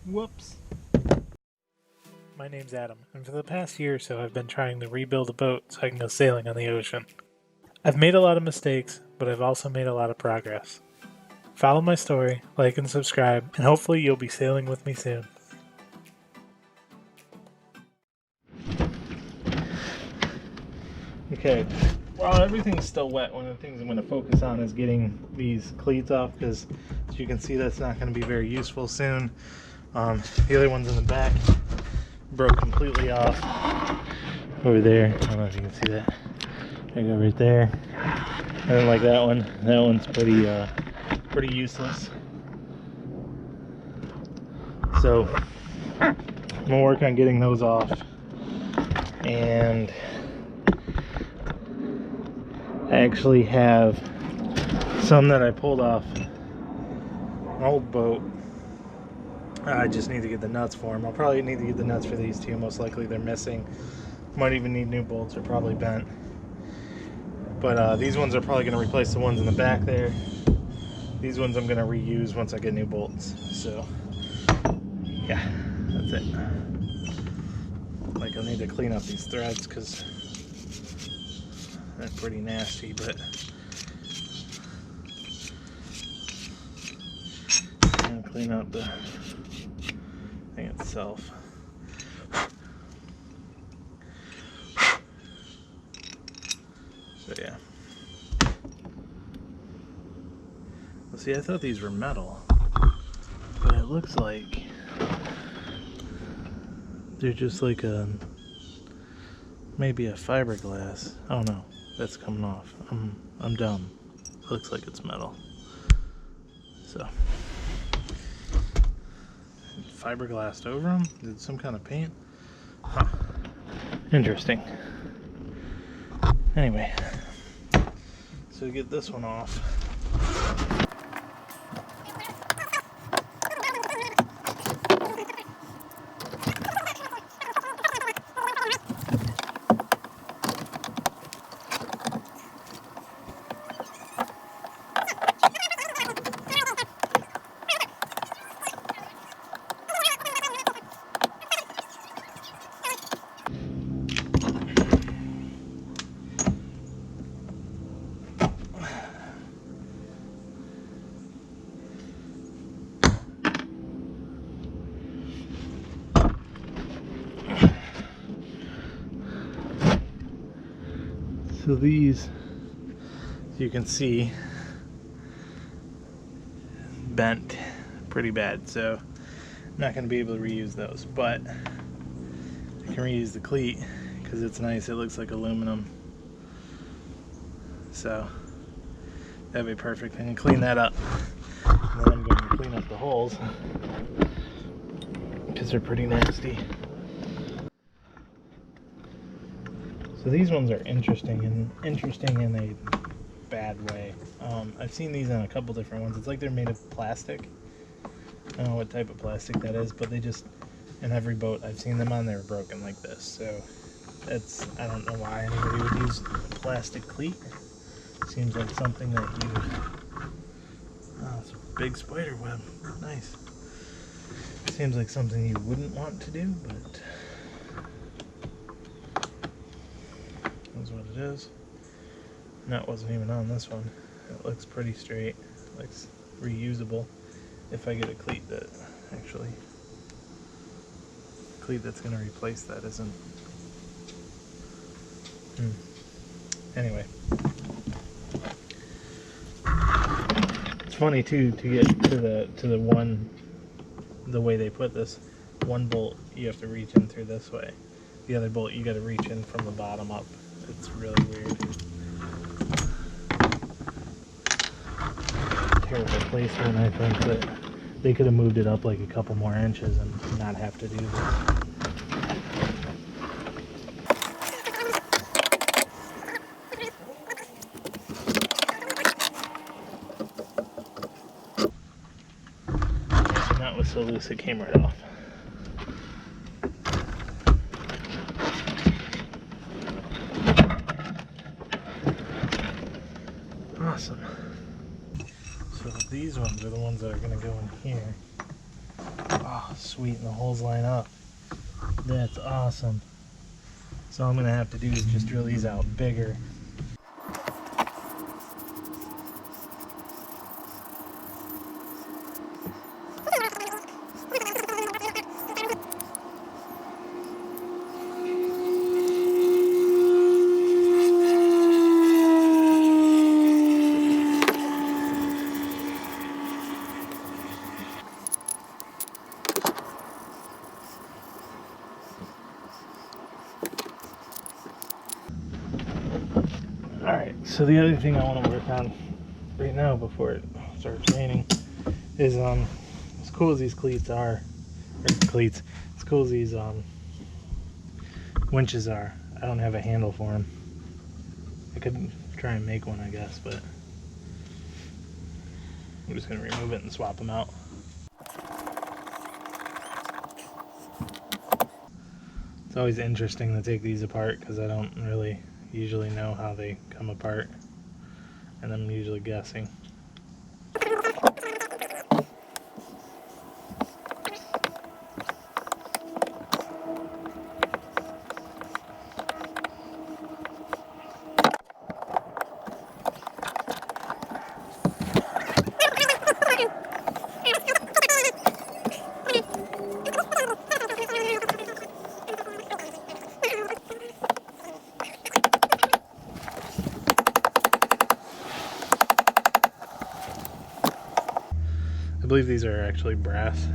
Whoops. My name's Adam, and for the past year or so I've been trying to rebuild a boat so I can go sailing on the ocean. I've made a lot of mistakes, but I've also made a lot of progress. Follow my story, like and subscribe, and hopefully you'll be sailing with me soon. Okay, while everything's still wet, one of the things I'm going to focus on is getting these cleats off, because as you can see that's not going to be very useful soon. The other ones in the back broke completely off over there. I don't know if you can see that. There you go, right there. And then like that one's pretty useless. So I'm gonna work on getting those off, and I actually have some that I pulled off an old boat. I just need to get the nuts for them. I'll probably need to get the nuts for these two. Most likely they're missing. Might even need new bolts, or probably bent. But these ones are probably going to replace the ones in the back there. These ones I'm going to reuse once I get new bolts. So, yeah, that's it. Like, I'll need to clean up these threads because they're pretty nasty, but I'll clean up the thing itself. So yeah. Well, see, I thought these were metal, but it looks like they're just like maybe a fiberglass. Oh no, that's coming off. I'm dumb. It looks like it's metal. So fiberglassed over them? Did some kind of paint? Huh. Interesting. Anyway, so get this one off. So these, as you can see, bent pretty bad, so I'm not going to be able to reuse those, but I can reuse the cleat because it's nice. It looks like aluminum, so that'd be perfect. I can clean that up, and then I'm going to clean up the holes because they're pretty nasty. So these ones are interesting in a bad way. I've seen these on a couple different ones. It's like they're made of plastic. I don't know what type of plastic that is, but they just, in every boat I've seen them on, they're broken like this. So that's, I don't know why anybody would use plastic cleat. Seems like something that you, oh, it's a big spider web. Nice. Seems like something you wouldn't want to do, but that's what it is. And that wasn't even on this one. It looks pretty straight. It looks reusable if I get a cleat that actually, cleat that's going to replace that isn't. Anyway, it's funny too to get to the one, the way they put this one bolt you have to reach in through this way. The other bolt you got to reach in from the bottom up. It's really weird. Terrible placement. I think that they could have moved it up like a couple more inches and not have to do this. And that was so loose it came right off. Awesome. So these ones are the ones that are going to go in here. Oh, sweet, and the holes line up. That's awesome. So all I'm gonna have to do is just drill these out bigger. Alright, so the other thing I want to work on right now before it starts raining is as cool as these cleats are, as cool as these winches are, I don't have a handle for them. I could try and make one, I guess, but I'm just going to remove it and swap them out. It's always interesting to take these apart because I don't really usually know how they come apart, and I'm usually guessing. I believe these are actually brass,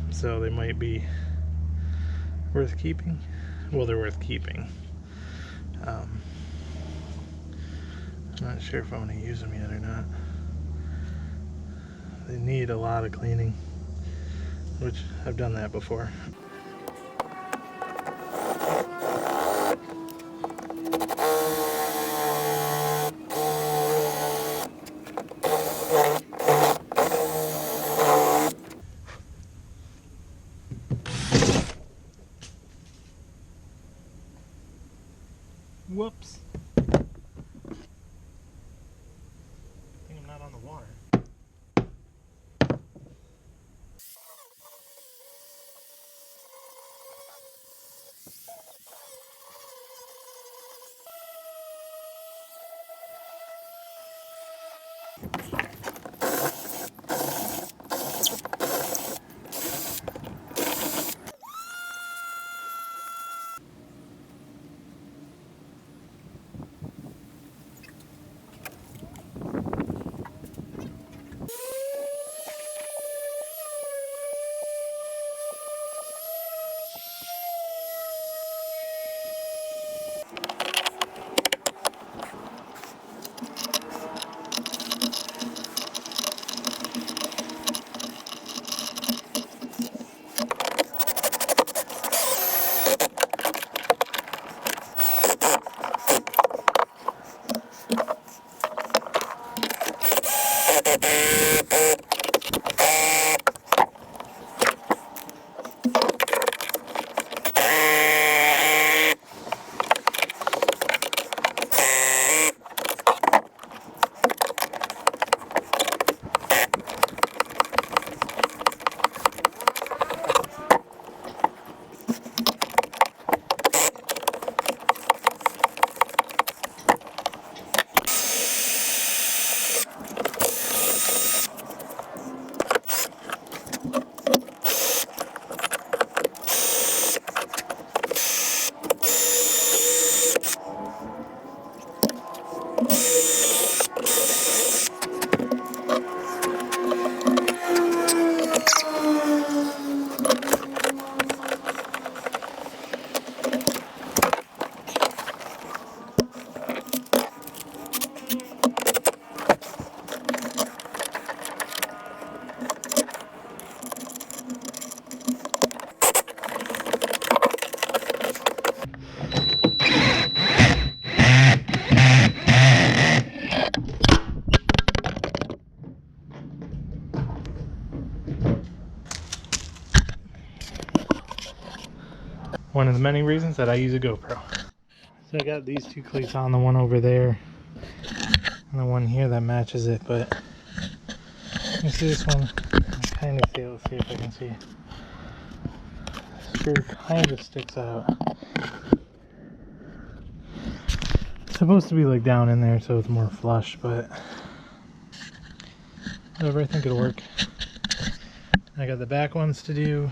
so they might be worth keeping. Well, they're worth keeping. I'm not sure if I'm going to use them yet or not. They need a lot of cleaning, which I've done that before. Whoops. I think I'm not on the water. One of the many reasons that I use a GoPro. So I got these two cleats on, the one over there and the one here that matches it, but you see this one, I kind of see it. Let's see if I can see. Screw kind of sticks out. It's supposed to be like down in there so it's more flush, but whatever, I think it'll work. I got the back ones to do,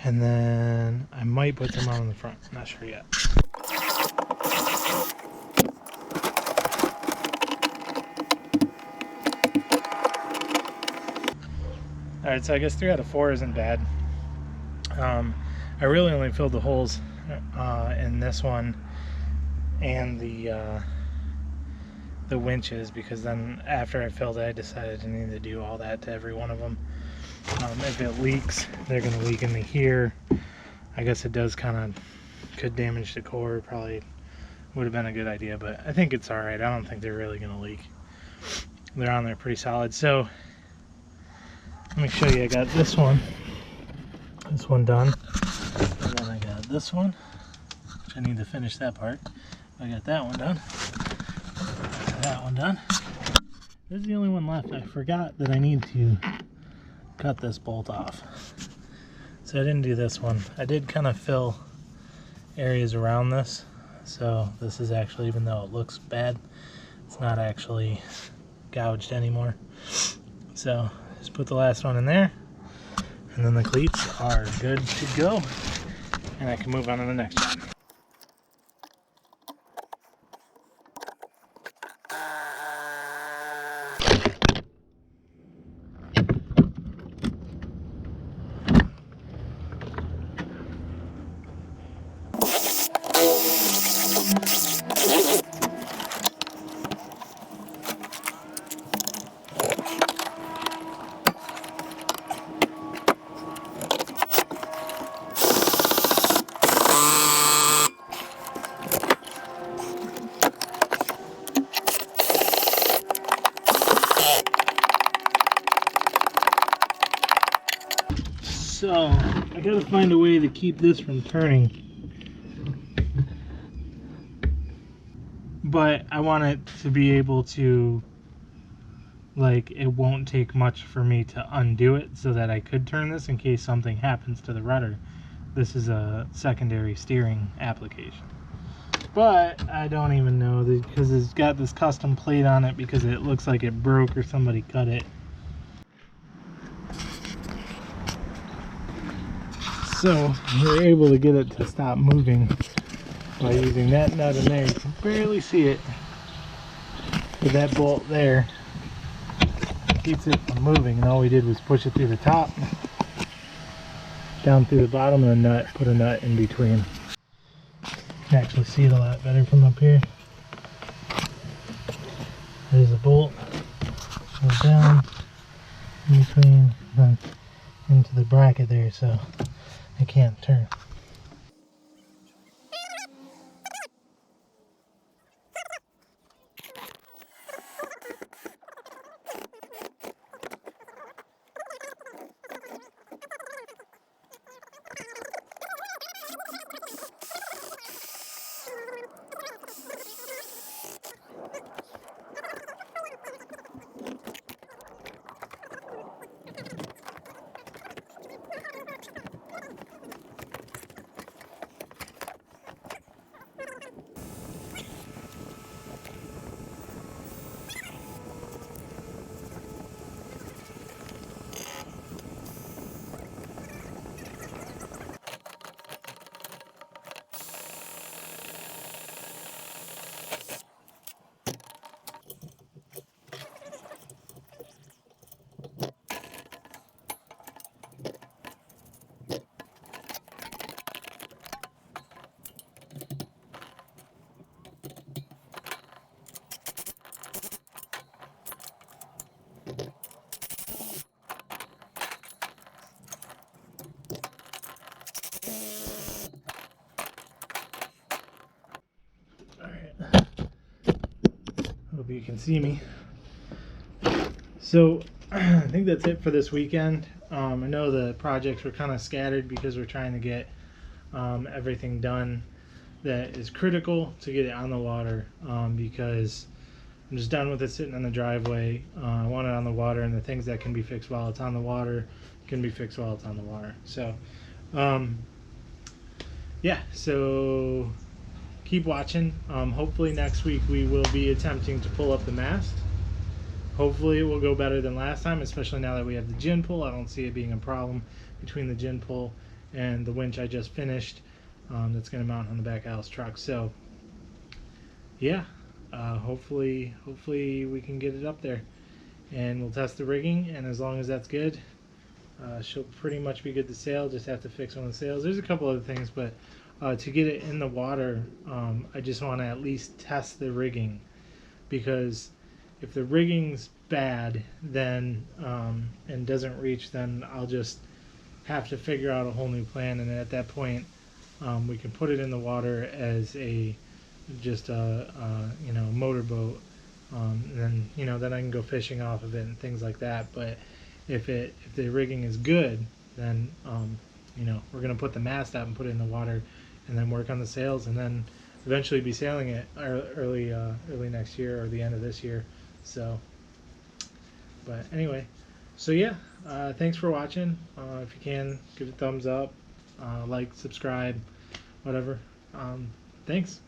and then I might put some on the front. Not sure yet. Alright, so I guess 3 out of 4 isn't bad. I really only filled the holes in this one and the winches, because then after I filled it I decided to need to do all that to every one of them. If it leaks, they're going to leak into here. I guess it does kind of could damage the core. Probably would have been a good idea, but I think it's alright. I don't think they're really going to leak. They're on there pretty solid. So let me show you. I got this one done, and then I got this one, which I need to finish that part. I got that one done, that one done. This is the only one left. I forgot that I need to cut this bolt off, so I didn't do this one. I did kind of fill areas around this, so this is actually, even though it looks bad, it's not actually gouged anymore. So just put the last one in there, and then the cleats are good to go, and I can move on to the next one. So I gotta find a way to keep this from turning, but I want it to be able to, like, it won't take much for me to undo it, so that I could turn this in case something happens to the rudder. This is a secondary steering application, but I don't even know, because it's got this custom plate on it because it looks like it broke or somebody cut it. So we're able to get it to stop moving by using that nut in there. You can barely see it, but that bolt there keeps it from moving, and all we did was push it through the top, down through the bottom of the nut, put a nut in between. You can actually see it a lot better from up here. There's a bolt, goes down in between, and into the bracket there, so I can't turn. Hope you can see me. So I think that's it for this weekend. I know the projects were kind of scattered because we're trying to get everything done that is critical to get it on the water, because I'm just done with it sitting in the driveway. I want it on the water, and the things that can be fixed while it's on the water can be fixed while it's on the water. So, yeah, so keep watching. Hopefully next week we will be attempting to pull up the mast. Hopefully it will go better than last time, especially now that we have the gin pull. I don't see it being a problem between the gin pull and the winch I just finished. That's going to mount on the back of Al's truck. So, yeah, hopefully we can get it up there, and we'll test the rigging. And as long as that's good, she'll pretty much be good to sail. Just have to fix one of the sails. There's a couple other things, but to get it in the water, I just want to at least test the rigging, because if the rigging's bad, then and doesn't reach, then I'll just have to figure out a whole new plan. And at that point, we can put it in the water as a motorboat. Then then I can go fishing off of it and things like that. But if the rigging is good, then we're gonna put the mast out and put it in the water, and then work on the sails, and then eventually be sailing it early next year or the end of this year. So, but anyway, so yeah, thanks for watching. If you can, give it a thumbs up, like, subscribe, whatever. Thanks.